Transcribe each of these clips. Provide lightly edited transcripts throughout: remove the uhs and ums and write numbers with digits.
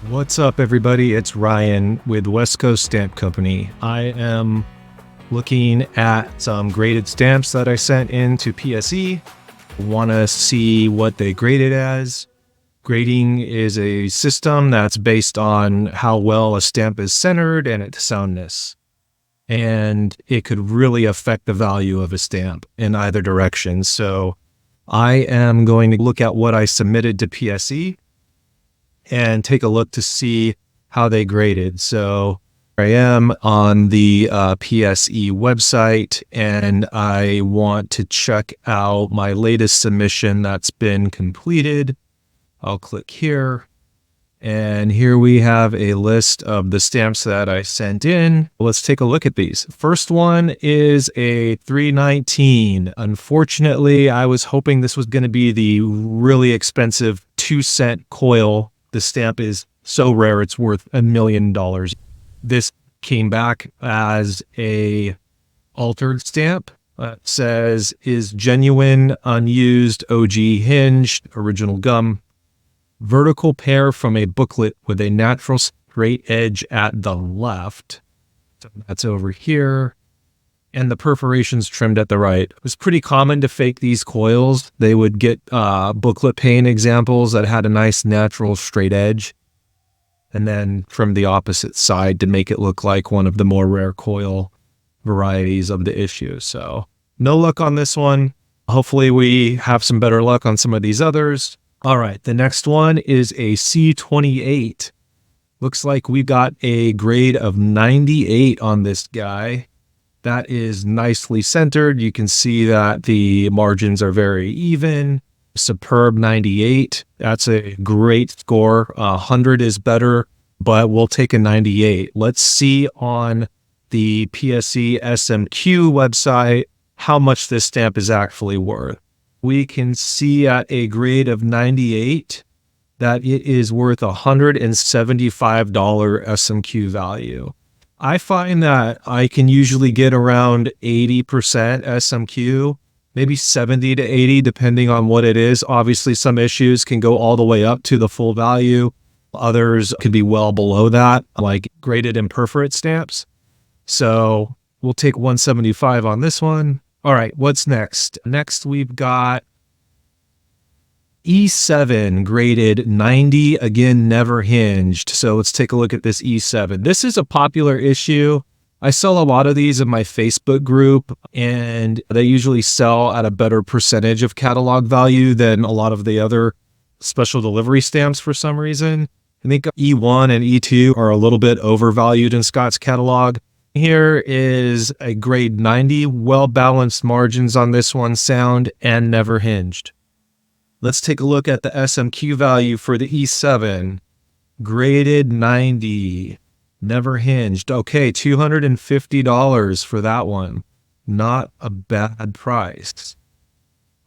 What's up, everybody? It's Ryan with West Coast Stamp Company. I am looking at some graded stamps that I sent in to PSE. Want to see what they graded as. Grading is a system that's based on how well a stamp is centered and its soundness. And it could really affect the value of a stamp in either direction. So I am going to look at what I submitted to PSE and take a look to see how they graded. So I am on the PSE website, and I want to check out my latest submission that's been completed. I'll click here, and here we have a list of the stamps that I sent in. Let's take a look at these. First one is a 319. Unfortunately, I was hoping this was going to be the really expensive 2-cent coil. The stamp is so rare, it's worth $1 million. This came back as a altered stamp. It says, is genuine, unused, OG hinged, original gum. Vertical pair from a booklet with a natural straight edge at the left. So that's over here. And the perforations trimmed at the right. It was pretty common to fake these coils. They would get booklet pane examples that had a nice natural straight edge, and then trim the opposite side to make it look like one of the more rare coil varieties of the issue. So no luck on this one. Hopefully we have some better luck on some of these others. All right, the next one is a C28. Looks like we got a grade of 98 on this guy. That is nicely centered. You can see that the margins are very even. Superb 98. That's a great score. 100 is better, but we'll take a 98. Let's see on the PSE SMQ website how much this stamp is actually worth. We can see at a grade of 98 that it is worth $175 SMQ value. I find that I can usually get around 80% SMQ, maybe 70 to 80, depending on what it is. Obviously, some issues can go all the way up to the full value. Others could be well below that, like graded and perforate stamps. So we'll take 175 on this one. All right, what's next? Next, we've got E7 graded 90, again, never hinged. So let's take a look at this E7. This is a popular issue. I sell a lot of these in my Facebook group, and they usually sell at a better percentage of catalog value than a lot of the other special delivery stamps for some reason. I think E1 and E2 are a little bit overvalued in Scott's catalog. Here is a grade 90, well-balanced margins on this one, sound and never hinged. Let's take a look at the SMQ value for the E7. Graded 90. Never hinged. Okay, $250 for that one. Not a bad price.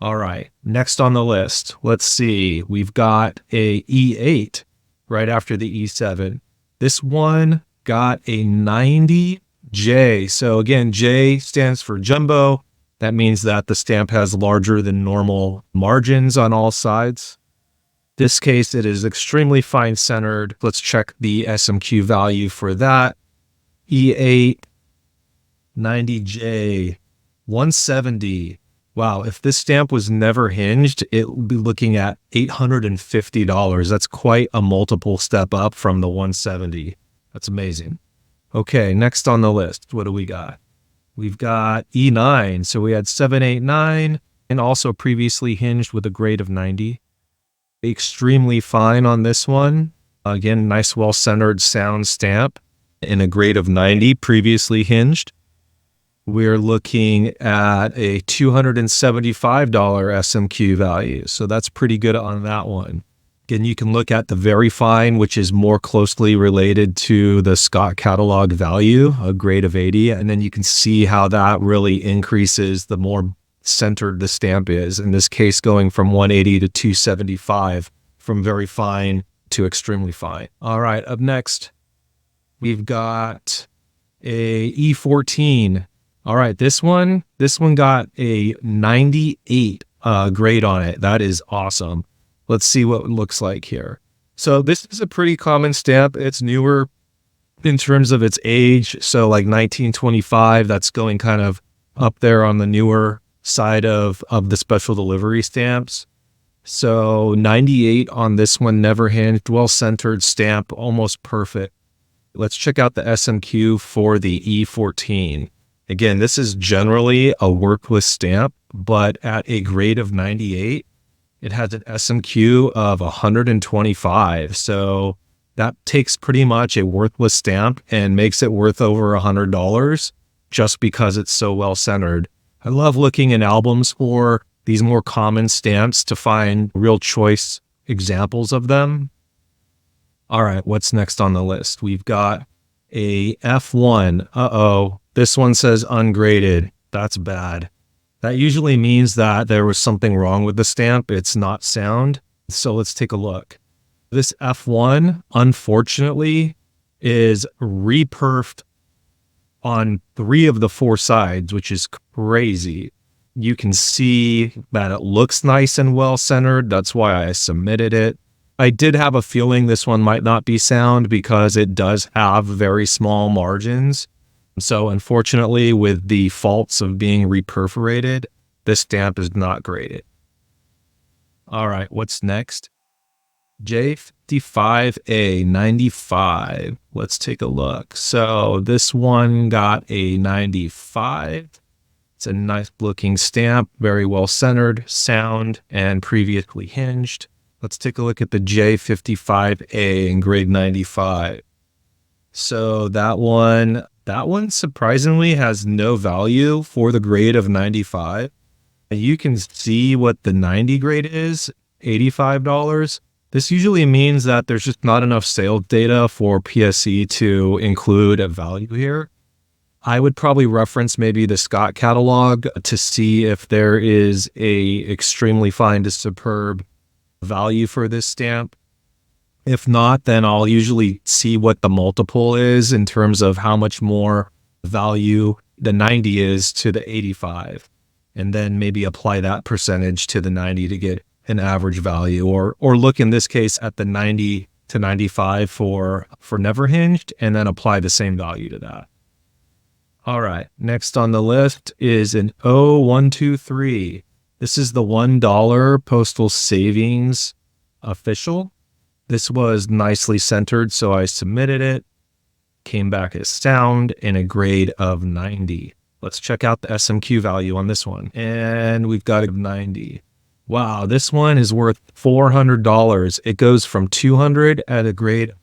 All right, next on the list. Let's see. We've got a E8 right after the E7. This one got a 90J. So again, J stands for jumbo. That means that the stamp has larger than normal margins on all sides. In this case, it is extremely fine centered. Let's check the SMQ value for that. E8, 90J, 170. Wow, if this stamp was never hinged, it would be looking at $850. That's quite a multiple step up from the 170. That's amazing. Okay, next on the list, what do we got? We've got E9, so we had 789, and also previously hinged with a grade of 90. Extremely fine on this one. Again, nice well-centered sound stamp in a grade of 90, previously hinged. We're looking at a $275 SMQ value, so that's pretty good on that one. Again, you can look at the very fine, which is more closely related to the Scott catalog value, a grade of 80. And then you can see how that really increases the more centered the stamp is. In this case, going from 180 to 275, from very fine to extremely fine. All right, up next, we've got a E14. All right, this one got a 98 grade on it. That is awesome. Let's see what it looks like here. So this is a pretty common stamp. It's newer in terms of its age. So like 1925, that's going kind of up there on the newer side of the special delivery stamps. So 98 on this one, never hinged, well-centered stamp, almost perfect. Let's check out the SMQ for the E14. Again, this is generally a worthless stamp, but at a grade of 98, it has an SMQ of 125. So that takes pretty much a worthless stamp and makes it worth over $100 just because it's so well centered. I love looking in albums for these more common stamps to find real choice examples of them. All right, what's next on the list? We've got a F1. Uh-oh, this one says ungraded. That's bad. That usually means that there was something wrong with the stamp. It's not sound. So let's take a look. This F1, unfortunately, is reperfed on 3 of the 4 sides, which is crazy. You can see that it looks nice and well centered. That's why I submitted it. I did have a feeling this one might not be sound because it does have very small margins. So unfortunately, with the faults of being reperforated, this stamp is not graded. All right, what's next? J55A 95. Let's take a look. So this one got a 95. It's a nice looking stamp, very well centered, sound, and previously hinged. Let's take a look at the J55A in grade 95. So that one surprisingly has no value for the grade of 95. You can see what the 90 grade is, $85. This usually means that there's just not enough sales data for PSE to include a value here. I would probably reference maybe the Scott catalog to see if there is a extremely fine to superb value for this stamp. If not, then I'll usually see what the multiple is in terms of how much more value the 90 is to the 85, and then maybe apply that percentage to the 90 to get an average value, or look in this case at the 90 to 95 for never hinged, and then apply the same value to that. All right, next on the list is an O123. This is the $1 postal savings official. This was nicely centered, so I submitted it. Came back as sound in a grade of 90. Let's check out the SMQ value on this one. And we've got a 90. Wow, this one is worth $400. It goes from 200 at a grade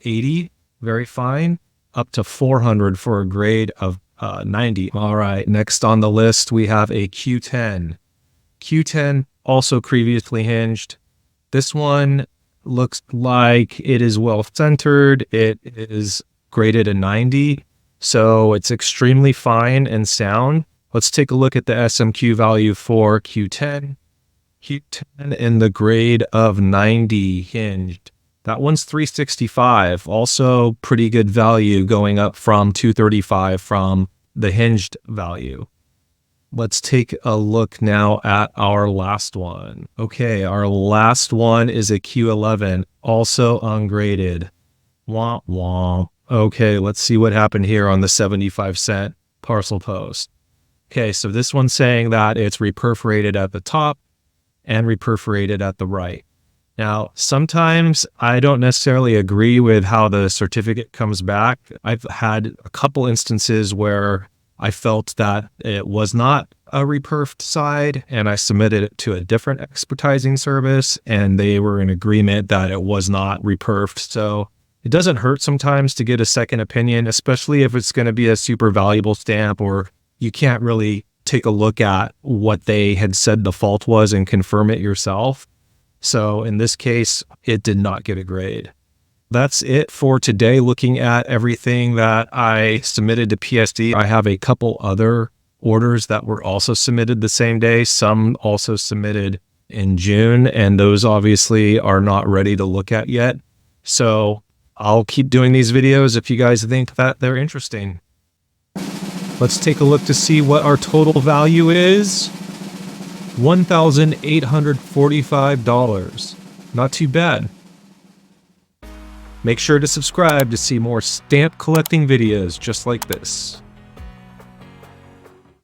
80, very fine, up to 400 for a grade of 90. All right, next on the list, we have a Q10. Q10, also previously hinged. This one looks like it is well centered. It is graded a 90, so it's extremely fine and sound. Let's take a look at the SMQ value for Q10. Q10 in the grade of 90 hinged. That one's 365, also pretty good value going up from 235 from the hinged value. Let's take a look now at our last one. Okay, our last one is a Q11, also ungraded. Wah, wah. Okay, let's see what happened here on the 75-cent parcel post. Okay, so this one's saying that it's reperforated at the top and reperforated at the right. Now, sometimes I don't necessarily agree with how the certificate comes back. I've had a couple instances where I felt that it was not a reperfed side, and I submitted it to a different expertising service, and they were in agreement that it was not reperfed. So it doesn't hurt sometimes to get a second opinion, especially if it's going to be a super valuable stamp, or you can't really take a look at what they had said the fault was and confirm it yourself. So in this case, it did not get a grade. That's it for today, looking at everything that I submitted to PSD. I have a couple other orders that were also submitted the same day, some also submitted in June, and those obviously are not ready to look at yet. So I'll keep doing these videos if you guys think that they're interesting. Let's take a look to see what our total value is. $1,845. Not too bad. Make sure to subscribe to see more stamp collecting videos just like this.